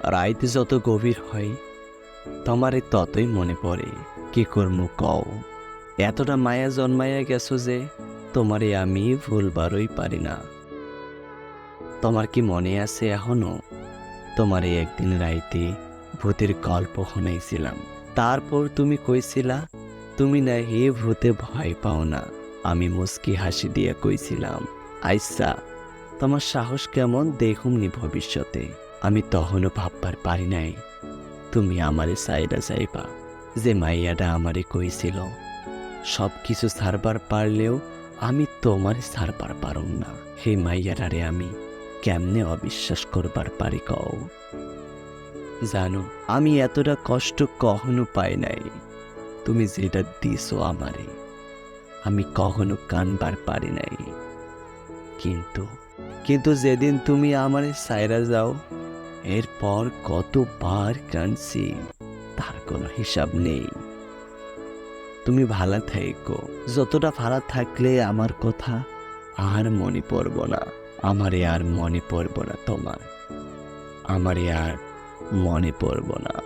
রাইতে যত গভীর হয় তোমারে ততই মনে পড়ে। কি করমু কও, এতটা মায়া জন্মাইয়া গেছো যে তোমারে আমি ভুলবারই পারি না। তোমার কি মনে আছে এখনো, তোমারে একদিন রাইতে ভূতের গল্প শোনাইছিলাম। তারপর তুমি কইছিলা তুমি না হে ভূতে ভয় পাও না। আমি মুস্কি হাসি দিয়া কইছিলাম, আইসা তোমার সাহস কেমন দেখুমনি ভবিষ্যতে। আমি তখনও ভাববার পারি নাই তুমি আমারে সাইডা যাইবা। যে মাইয়াটা আমারে কইছিল সব কিছু ছাড়বার পারলেও আমি তোমারে ছাড়বার পারুম না, সেই মাইয়াটারে আমি কেমনে অবিশ্বাস করবার পারি কও। জানো আমি এতটা কষ্ট কখনো পাই নাই। তুমি যেটা দিছো আমারে আমি কখনো কানবার পারি নাই। কিন্তু কিন্তু যেদিন তুমি আমারে সাইরা যাও, এরপর কতবার কাঁদছি তার কোনো হিসাব নেই। তুমি ভালো থেকো, যতটা ভালো থাকলে আমার কথা আর মনে পড়ব না। আমারে আর মনে পড়ব না তোমার, আমারে আর মনে পড়ব না।